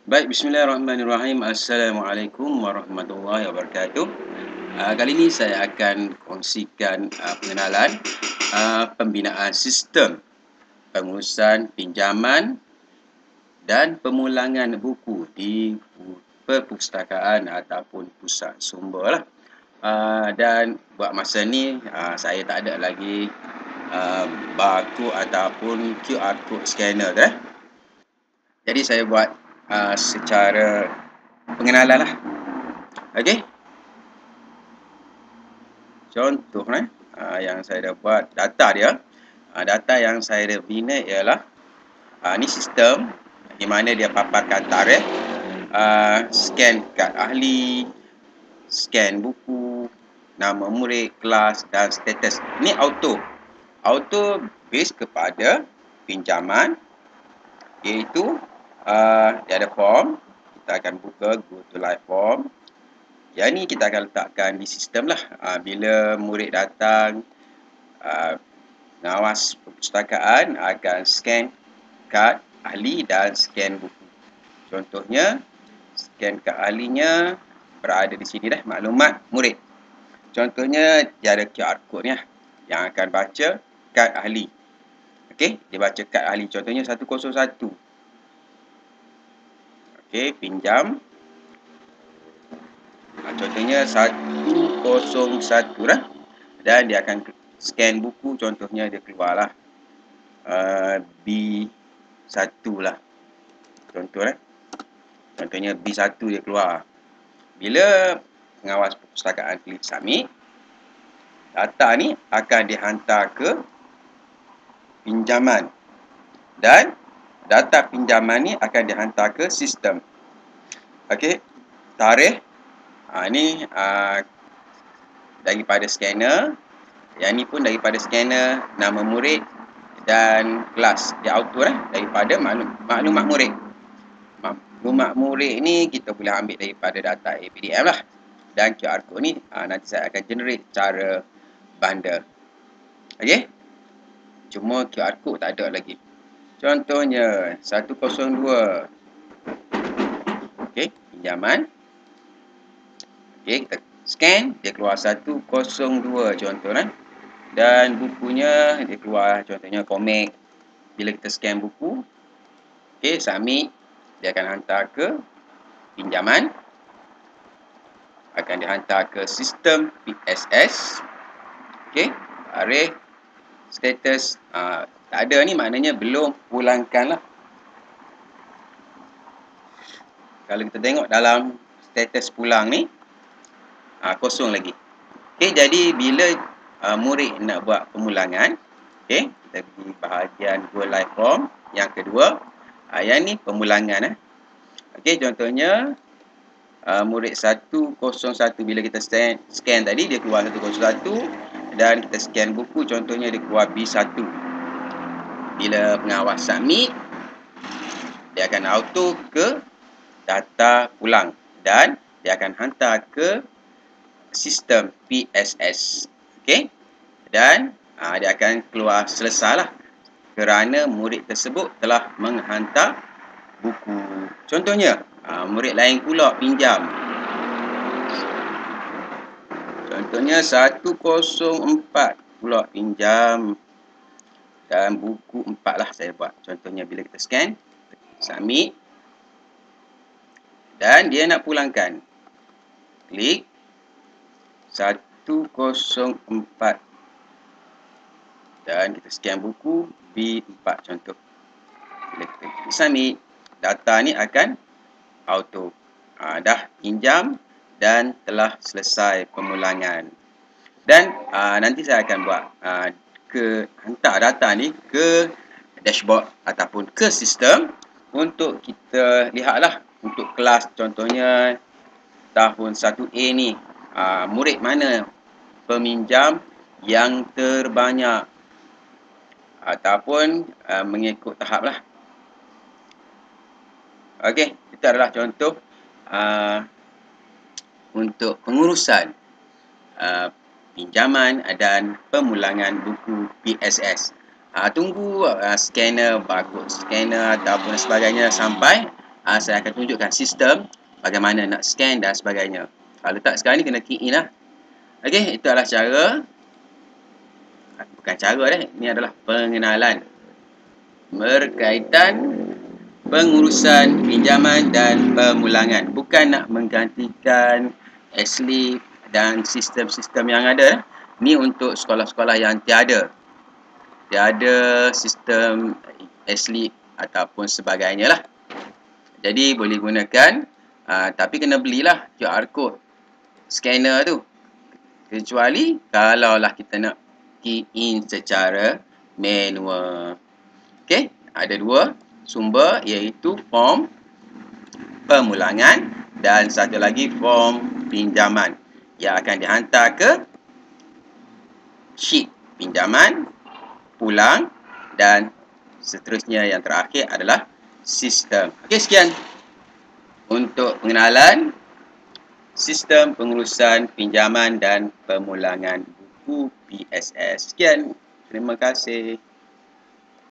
Baik, bismillahirrahmanirrahim. Assalamualaikum warahmatullahi wabarakatuh. Kali ini saya akan kongsikan pengenalan pembinaan sistem pengurusan pinjaman dan pemulangan buku di perpustakaan ataupun pusat sumber lah. Dan buat masa ni saya tak ada lagi barcode ataupun QR code scanner tu. Jadi saya buat secara pengenalan lah. Okey. Contoh yang saya dah buat data dia. Data yang saya dah bina ialah ni sistem di mana dia paparkan tarikh, scan kad ahli, scan buku, nama murid, kelas dan status. Ini auto. Auto base kepada pinjaman, iaitu dia ada form. Kita akan buka go to live form. Yang ni kita akan letakkan di sistem lah. Bila murid datang, pengawas perpustakaan akan scan kad ahli dan scan buku. Contohnya, scan kad ahlinya berada di sini dah, maklumat murid. Contohnya, dia ada QR code ni yang akan baca kad ahli. Okey, dia baca kad ahli. Contohnya 101. Okey, pinjam. Contohnya 101 dah. Dan dia akan scan buku. Contohnya dia keluarlah B1 lah. Contohnya B1 dia keluar. Bila pengawas perpustakaan klik submit, data ni akan dihantar ke pinjaman. Dan data pinjaman ni akan dihantar ke sistem. Okey, tarikh. Ni daripada scanner. Yang ni pun daripada scanner, nama murid dan kelas. Dia auto daripada maklumat murid. Maklumat murid ni kita boleh ambil daripada data APDM lah. Dan QR code ni nanti saya akan generate cara bundle. Okey. Cuma QR code tak ada lagi. Contohnya 102. Okey, pinjaman. Okey, kita scan, dia keluar 102 contoh Dan bukunya dia keluar contohnya komik. Bila kita scan buku, okey, submit, dia akan hantar ke pinjaman. Akan dihantar ke sistem PSS. Okey, tarikh, status tak ada ni, maknanya belum pulangkan lah. Kalau kita tengok dalam status pulang ni, kosong lagi. Okey, jadi bila murid nak buat pemulangan, okey, kita pergi bahagian go live form yang kedua. Yang ni pemulangan. Okey, contohnya murid 101, bila kita scan tadi dia keluar 101 dan kita scan buku, contohnya dia keluar B1. Bila pengawas submit, dia akan auto ke data pulang dan dia akan hantar ke sistem PSS. Okey. Dan dia akan keluar selesailah kerana murid tersebut telah menghantar buku. Contohnya, murid lain pula pinjam. Contohnya 104 pula pinjam. Dan buku 4 lah saya buat. Contohnya bila kita scan, submit. Dan dia nak pulangkan. Klik 104. Dan kita scan buku B4 contoh. Bila kita klik submit, data ni akan auto. Dah pinjam dan telah selesai pemulangan. Dan nanti saya akan buat hantar data ni ke dashboard ataupun ke sistem untuk kita lihatlah untuk kelas. Contohnya tahun 1A ni, murid mana peminjam yang terbanyak ataupun mengikut tahap lah. Okey, itu adalah contoh untuk pengurusan pinjaman dan pemulangan buku PSS. Tunggu scanner, barcode scanner ataupun sebagainya sampai saya akan tunjukkan sistem bagaimana nak scan dan sebagainya. Kalau letak sekarang ni kena key in lah. Okey, itu adalah cara, bukan cara dah, ini adalah pengenalan berkaitan pengurusan pinjaman dan pemulangan. Bukan nak menggantikan S-Lip dan sistem-sistem yang ada. Ni untuk sekolah-sekolah yang tiada sistem S-Lip ataupun sebagainya lah. Jadi boleh gunakan, tapi kena belilah QR code scanner tu. Kecuali kalaulah kita nak key in secara manual. Okey, ada dua sumber iaitu form pemulangan dan satu lagi form pinjaman yang akan dihantar ke sheet pinjaman, pulang dan seterusnya yang terakhir adalah sistem. Okey, sekian untuk pengenalan sistem pengurusan pinjaman dan pemulangan buku PSS. Sekian. Terima kasih.